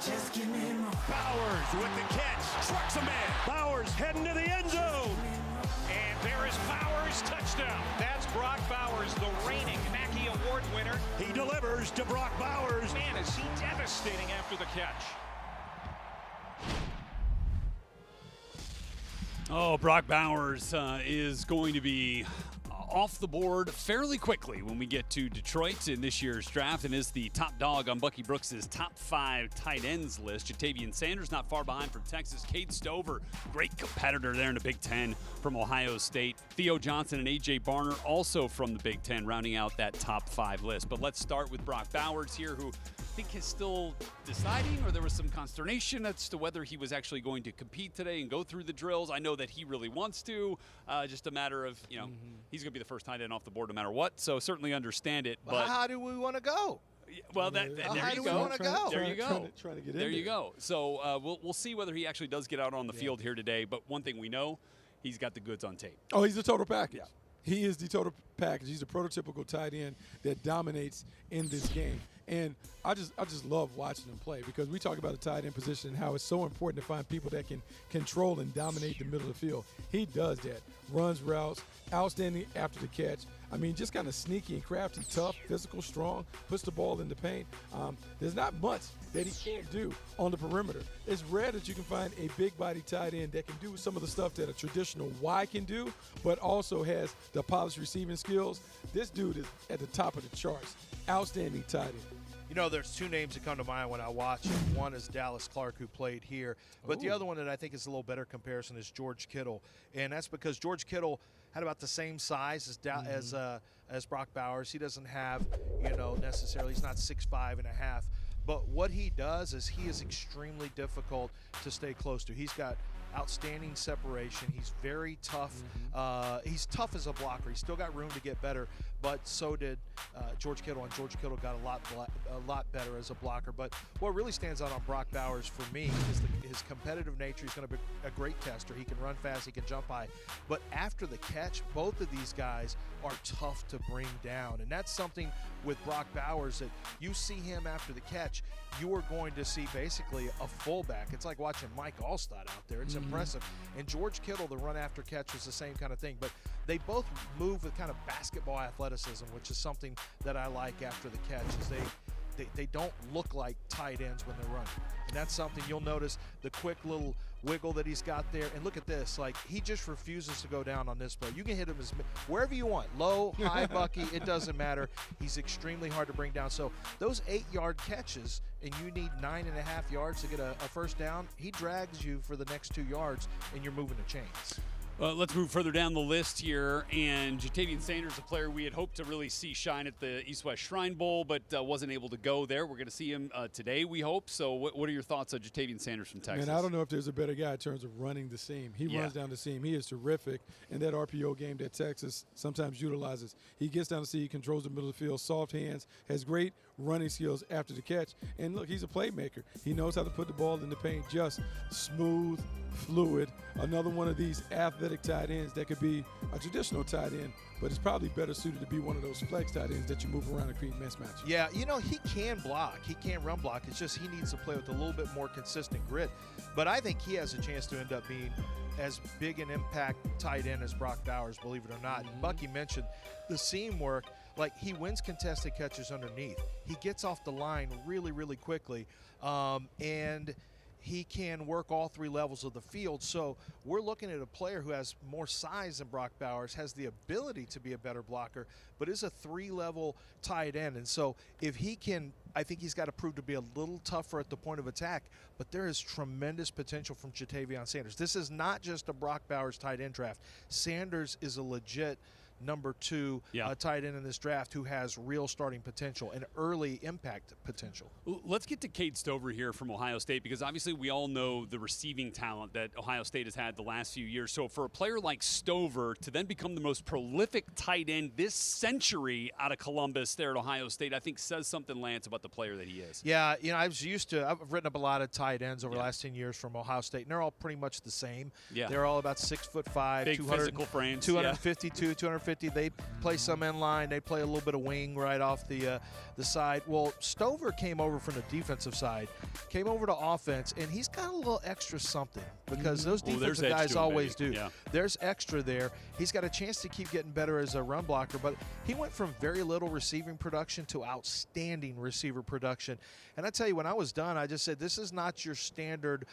Just give me more. Bowers with the catch. Trucks a man. Bowers heading to the end zone. And there is Bowers. Touchdown. That's Brock Bowers, the reigning Mackey Award winner. He delivers to Brock Bowers. Man, is he devastating after the catch. Oh, Brock Bowers is going to be off the board fairly quickly when we get to Detroit in this year's draft, and is the top dog on Bucky Brooks' top 5 tight ends list. Jatavian Sanders not far behind from Texas. Cade Stover, great competitor there in the Big Ten from Ohio State. Theo Johnson and A.J. Barner also from the Big Ten, rounding out that top 5 list. But let's start with Brock Bowers here, who I think is still deciding, or there was some consternation as to whether he was actually going to compete today and go through the drills. I know that he really wants to, just a matter of, he's going to be the first tight end off the board no matter what, so certainly understand it. But how do we want to go? Well, there you go. There you go. Trying to get there in you go. So we'll see whether he actually does get out on the field here today. But one thing we know, he's got the goods on tape. Oh, he's the total package. Yeah. He is the total package. He's a prototypical tight end that dominates in this game. And I just love watching him play, because we talk about the tight end position and how it's so important to find people that can control and dominate the middle of the field. He does that. Runs routes, outstanding after the catch. I mean, just kind of sneaky and crafty, tough, physical, strong, puts the ball in the paint. There's not much that he can't do on the perimeter. It's rare that you can find a big body tight end that can do some of the stuff that a traditional Y can do, but also has the polished receiving skills. This dude is at the top of the charts. Outstanding tight end. There's 2 names that come to mind when I watch him. One is Dallas Clark, who played here. But the other one that I think is a little better comparison is George Kittle. And that's because George Kittle had about the same size as Brock Bowers. He doesn't have, necessarily, he's not 6'5 and a half. But what he does is he is extremely difficult to stay close to. He's got outstanding separation. He's very tough. He's tough as a blocker. He's still got room to get better, but so did George Kittle, and George Kittle got a lot better as a blocker. But what really stands out on Brock Bowers for me is his competitive nature. He's going to be a great tester. He can run fast. He can jump high. But after the catch, both of these guys are tough to bring down, and that's something with Brock Bowers that you see him after the catch, you are going to see basically a fullback. It's like watching Mike Allstott out there. It's impressive. And George Kittle, the run after catch, was the same kind of thing. But they both move with kind of basketball athleticism, which is something that I like after the catch, is they don't look like tight ends when they're running. And that's something you'll notice, the quick little wiggle that he's got there. And look at this, like, he just refuses to go down on this play. You can hit him wherever you want, low, high, Bucky, it doesn't matter. He's extremely hard to bring down. So those 8-yard catches, and you need 9.5 yards to get a first down, he drags you for the next 2 yards, and you're moving the chains. Let's move further down the list here, and Jatavian Sanders, a player we had hoped to really see shine at the East-West Shrine Bowl, but wasn't able to go there. We're going to see him today, we hope. So what are your thoughts on Jatavian Sanders from Texas? Man, I don't know if there's a better guy in terms of running the seam. He runs down the seam. He is terrific in that RPO game that Texas sometimes utilizes. He gets down the seam, controls the middle of the field, soft hands, has great running skills after the catch. And look, he's a playmaker. He knows how to put the ball in the paint, just smooth, fluid. Another one of these athletic tight ends that could be a traditional tight end, but it's probably better suited to be one of those flex tight ends that you move around and create mismatches. Yeah, he can block. He can run block. It's just he needs to play with a little bit more consistent grit. But I think he has a chance to end up being as big an impact tight end as Brock Bowers, believe it or not. Bucky mentioned the seam work. Like, he wins contested catches underneath. He gets off the line really, really quickly, and he can work all 3 levels of the field. So we're looking at a player who has more size than Brock Bowers, has the ability to be a better blocker, but is a 3-level tight end. And so if he can, I think he's got to prove to be a little tougher at the point of attack, but there is tremendous potential from Jatavian Sanders. This is not just a Brock Bowers tight end draft. Sanders is a legit number 2 tight end in this draft who has real starting potential and early impact potential. Let's get to Cade Stover here from Ohio State, because obviously we all know the receiving talent that Ohio State has had the last few years. So for a player like Stover to then become the most prolific tight end this century out of Columbus there at Ohio State, I think says something, Lance, about the player that he is. Yeah, I've written up a lot of tight ends over the last 10 years from Ohio State, and they're all pretty much the same. Yeah. They're all about 6'5", big physical frames. 252, 253 50-50. They play some in line. They play a little bit of wing right off the side. Well, Stover came over from the defensive side, came over to offense, and he's got a little extra something because those defensive guys always do. Yeah. There's extra there. He's got a chance to keep getting better as a run blocker, but he went from very little receiving production to outstanding receiver production. And I tell you, when I was done, I just said, this is not your standard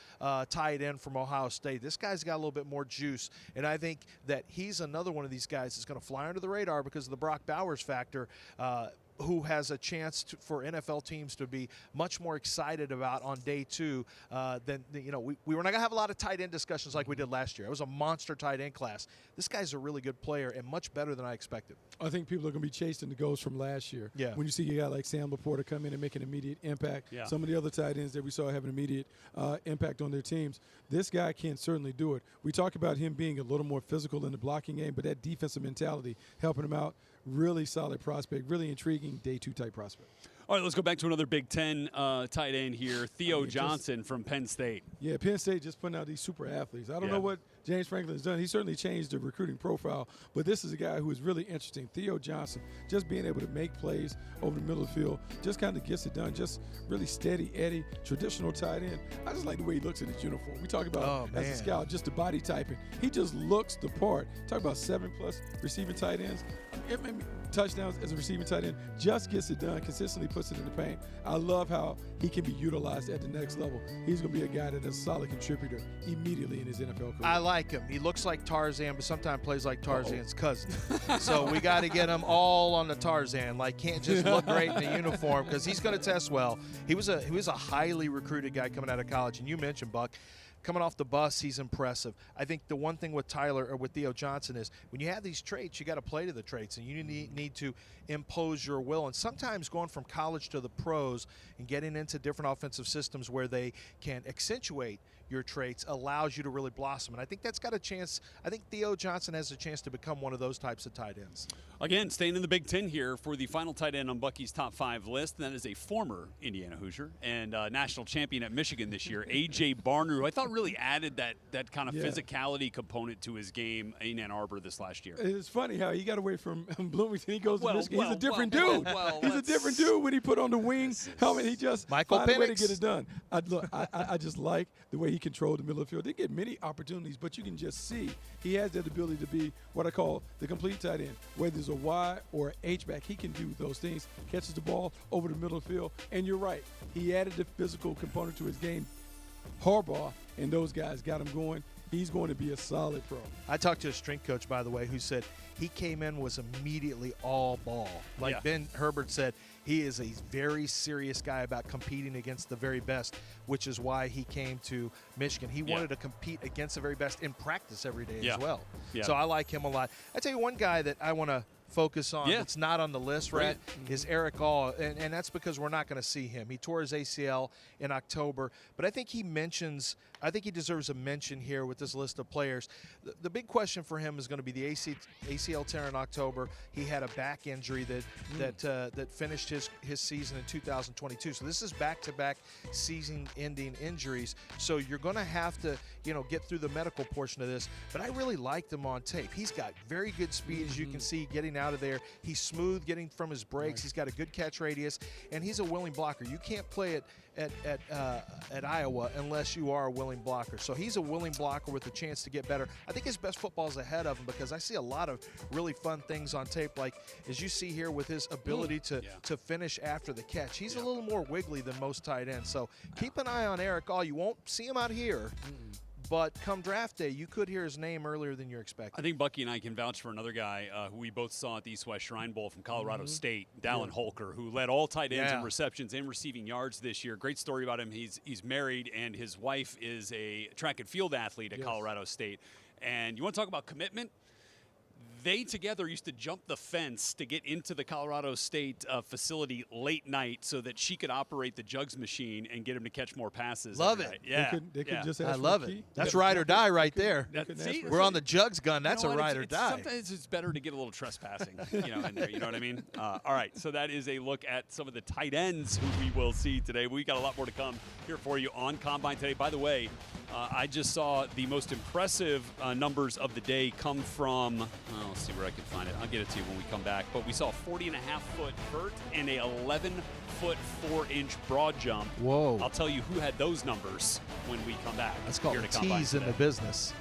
tight end from Ohio State. This guy's got a little bit more juice, and I think that he's another one of these guys that's going to fly under the radar because of the Brock Bowers factor, who has a chance for NFL teams to be much more excited about on day 2 than, we were not going to have a lot of tight end discussions like we did last year. It was a monster tight end class. This guy's a really good player and much better than I expected. I think people are going to be chasing the goals from last year. Yeah. When you see a guy like Sam Laporta come in and make an immediate impact, yeah. some of the other tight ends that we saw have an immediate impact on their teams, this guy can certainly do it. We talk about him being a little more physical in the blocking game, but that defensive mentality helping him out. Really solid prospect, really intriguing day 2 type prospect. All right, let's go back to another Big Ten tight end here, Theo Johnson from Penn State. Yeah, Penn State just putting out these super athletes. I don't know what James Franklin's done. He certainly changed the recruiting profile, but this is a guy who is really interesting. Theo Johnson, just being able to make plays over the middle of the field, just kind of gets it done, just really steady Eddie, traditional tight end. I just like the way he looks in his uniform. We talk about as a scout, just the body typing. He just looks the part. Talk about 7+ receiving tight ends. Touchdowns as a receiving tight end, just gets it done, consistently puts it in the paint. I love how he can be utilized at the next level. He's going to be a guy that is a solid contributor immediately in his NFL career. I like him. He looks like Tarzan, but sometimes plays like Tarzan's cousin. So we got to get him all on the Tarzan. Like, can't just look great in the uniform because he's going to test well. He was a highly recruited guy coming out of college, and you mentioned, Buck, coming off the bus, he's impressive. I think the one thing with Theo Johnson is when you have these traits, you got to play to the traits, and you need to impose your will. And sometimes going from college to the pros and getting into different offensive systems where they can accentuate your traits allows you to really blossom. And I think that's got a chance. I think Theo Johnson has a chance to become one of those types of tight ends. Again, staying in the Big Ten here for the final tight end on Bucky's top 5 list. And that is a former Indiana Hoosier and national champion at Michigan this year, A.J. Barner, who I thought really added that kind of physicality component to his game in Ann Arbor this last year. It's funny how he got away from Bloomington. He goes to Michigan. He's a different dude. He's a different dude when he put on the wing helmet. He just found a way to get it done. I just like the way he controlled the middle of the field. Didn't get many opportunities, but you can just see he has that ability to be what I call the complete tight end. Whether it's a Y or an H-back, he can do those things. Catches the ball over the middle of the field. And you're right. He added the physical component to his game. Harbaugh and those guys got him going. He's going to be a solid pro. I talked to a strength coach, by the way, who said he came in, was immediately all ball. Like Ben Herbert said, he is a very serious guy about competing against the very best, which is why he came to Michigan. He wanted to compete against the very best in practice every day as well. Yeah. So I like him a lot. I tell you one guy that I want to focus on that's not on the list, Red, is Eric All, and that's because we're not going to see him. He tore his ACL in October, but I think he deserves a mention here with this list of players. The big question for him is going to be the ACL tear in October. He had a back injury that finished his season in 2022. So this is back-to-back season-ending injuries. So you're going to have to, get through the medical portion of this. But I really liked him on tape. He's got very good speed, as you can see, getting out of there. He's smooth getting from his breaks. He's got a good catch radius, and he's a willing blocker. You can't play it at Iowa unless you are a willing blocker. So he's a willing blocker with a chance to get better. I think his best football is ahead of him because I see a lot of really fun things on tape, like as you see here with his ability to finish after the catch. He's a little more wiggly than most tight ends. So keep an eye on Eric All. You won't see him out here. But come draft day, you could hear his name earlier than you're expecting. I think Bucky and I can vouch for another guy who we both saw at the East West Shrine Bowl from Colorado State, Dallin Holker, who led all tight ends in receptions and receiving yards this year. Great story about him. He's married, and his wife is a track and field athlete at Colorado State. And you want to talk about commitment? They together used to jump the fence to get into the Colorado State facility late night so that she could operate the jugs machine and get him to catch more passes. Love it. Yeah. They could just ask I love it. That's ride or die right there. See, we're on the jugs gun. That's a ride or die. Sometimes it's better to get a little trespassing, in there. You know what I mean? All right. So that is a look at some of the tight ends who we will see today. We got a lot more to come here for you on Combine today. By the way, I just saw the most impressive numbers of the day come from, let's see where I can find it. I'll get it to you when we come back. But we saw a 40.5-foot vert and a 11-foot 4-inch broad jump. Whoa. I'll tell you who had those numbers when we come back. That's called here a to Combine tease in today. the business.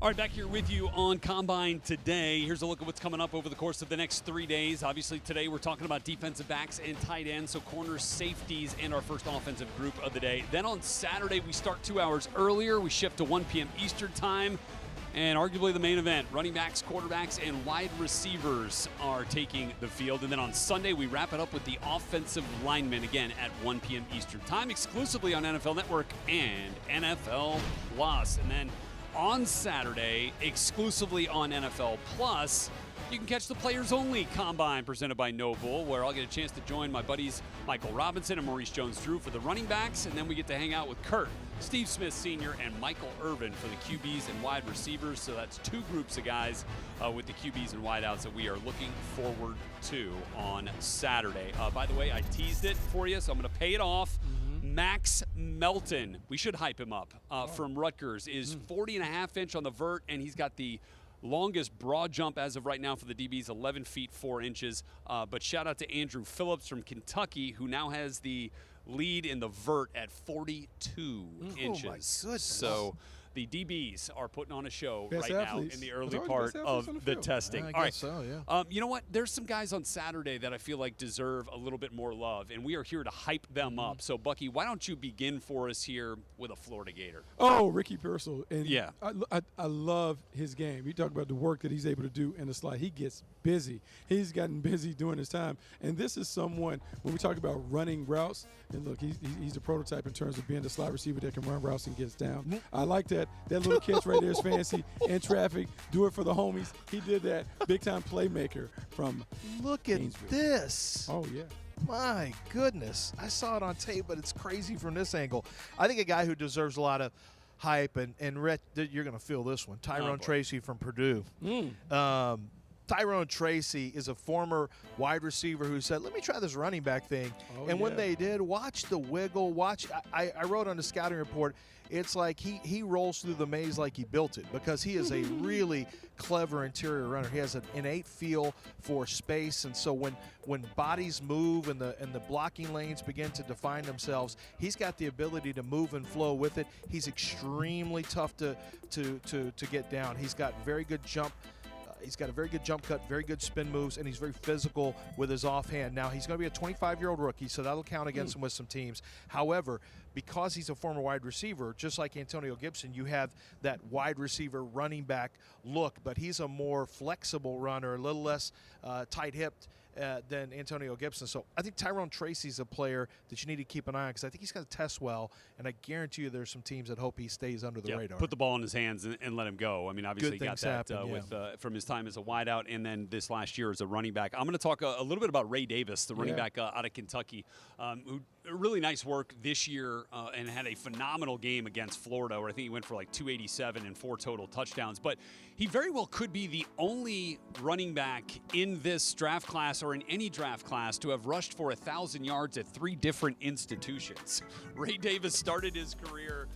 All right, back here with you on Combine today. Here's a look at what's coming up over the course of the next 3 days. Obviously, today we're talking about defensive backs and tight ends, so corners, safeties, and our first offensive group of the day. Then on Saturday, we start 2 hours earlier. We shift to 1 p.m. Eastern time. And arguably the main event, running backs, quarterbacks, and wide receivers are taking the field. And then on Sunday, we wrap it up with the offensive linemen, again, at 1 p.m. Eastern time, exclusively on NFL Network and NFL Plus. And then on Saturday, exclusively on NFL Plus, you can catch the Players Only Combine presented by Noble, where I'll get a chance to join my buddies Michael Robinson and Maurice Jones-Drew for the running backs, and then we get to hang out with Kurt, Steve Smith Sr., and Michael Irvin for the QBs and wide receivers. So that's 2 groups of guys with the QBs and wideouts that we are looking forward to on Saturday. By the way, I teased it for you, so I'm going to pay it off. Max Melton, we should hype him up, from Rutgers, is 40.5-inch on the vert, and he's got the longest broad jump as of right now for the DBs, 11 feet 4 inches. But shout out to Andrew Phillips from Kentucky, who now has the lead in the vert at 42 inches. Oh my goodness. So the DBs are putting on a show right now in the early part of the testing. I guess so, yeah. You know what? There's some guys on Saturday that I feel like deserve a little bit more love, and we are here to hype them up. So, Bucky, why don't you begin for us here with a Florida Gator? Oh, Ricky Pearsall. And yeah. I love his game. You talk about the work that he's able to do in the slot. He gets busy. He's gotten busy during his time. And this is someone, when we talk about running routes, and look, he's a prototype in terms of being the slot receiver that can run routes and gets down. I like that. That little catch right there is fancy. In traffic, do it for the homies. He did that. Big-time playmaker from Look at Gainesville. this. Oh, yeah. My goodness. I saw it on tape, but it's crazy from this angle. I think a guy who deserves a lot of hype, and Rhett, you're going to feel this one. Tyrone Tracy from Purdue. Tyrone Tracy is a former wide receiver who said, let me try this running back thing. When they did, watch the wiggle. I wrote on the scouting report, it's like he rolls through the maze like he built it, because he is a really clever interior runner. He has an innate feel for space, and so when bodies move and the blocking lanes begin to define themselves, he's got the ability to move and flow with it. He's extremely tough to get down. He's got very good jump. He's got a very good jump cut, very good spin moves, and he's very physical with his offhand. Now, he's going to be a 25-year-old rookie, so that'll count against him with some teams. However, because he's a former wide receiver, just like Antonio Gibson, you have that wide receiver running back look, but he's a more flexible runner, a little less tight-hipped than Antonio Gibson. So I think Tyrone Tracy's a player that you need to keep an eye on, because I think he's going to test well, and I guarantee you there's some teams that hope he stays under the radar. Put the ball in his hands and let him go. I mean, obviously he got that from his time as a wideout, and then this last year as a running back. I'm going to talk a little bit about Ray Davis, the running back out of Kentucky, who really nice work this year and had a phenomenal game against Florida, where I think he went for like 287 and 4 total touchdowns. But he very well could be the only running back in this draft class or in any draft class to have rushed for 1,000 yards at 3 different institutions. Ray Davis started his career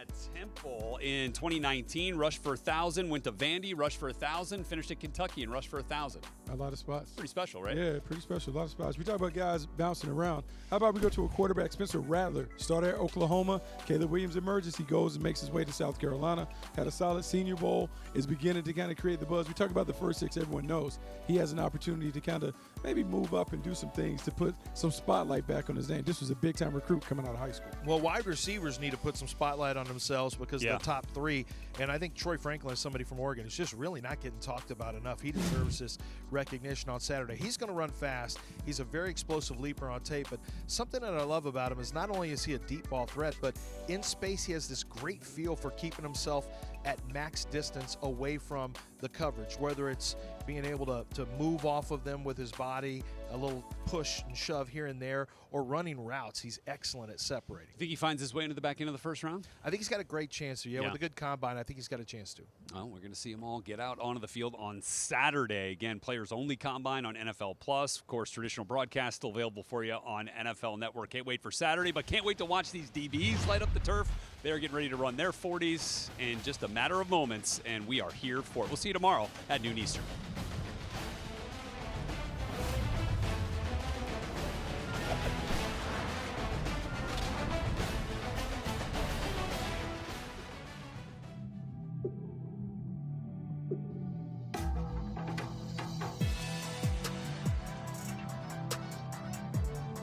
at Temple in 2019, rushed for 1,000, went to Vandy, rushed for 1,000, finished at Kentucky and rushed for 1,000. A lot of spots. Pretty special, right? Yeah, pretty special. A lot of spots. We talk about guys bouncing around. How about we go to a quarterback, Spencer Rattler, started at Oklahoma. Caleb Williams emerges. He goes and makes his way to South Carolina. Had a solid Senior Bowl. Is beginning to kind of create the buzz. We talk about the first 6. Everyone knows he has an opportunity to kind of maybe move up and do some things to put some spotlight back on his name. This was a big-time recruit coming out of high school. Well, wide receivers need to put some spotlight on themselves because the top 3. And I think Troy Franklin is somebody from Oregon who's just really not getting talked about enough. He deserves this recognition on Saturday. He's going to run fast. He's a very explosive leaper on tape. But something that I love about him is not only is he a deep ball threat, but in space he has this great feel for keeping himself at max distance away from the coverage, whether it's being able to move off of them with his body, a little push and shove here and there, or running routes. He's excellent at separating. Think he finds his way into the back end of the first round? I think he's got a great chance to. Yeah, with a good combine, I think he's got a chance to. Well, we're going to see them all get out onto the field on Saturday. Again, players-only combine on NFL Plus. Of course, traditional broadcast still available for you on NFL Network. Can't wait for Saturday, but can't wait to watch these DBs light up the turf. They're getting ready to run their 40s in just a matter of moments, and we are here for it. We'll see you tomorrow at noon Eastern.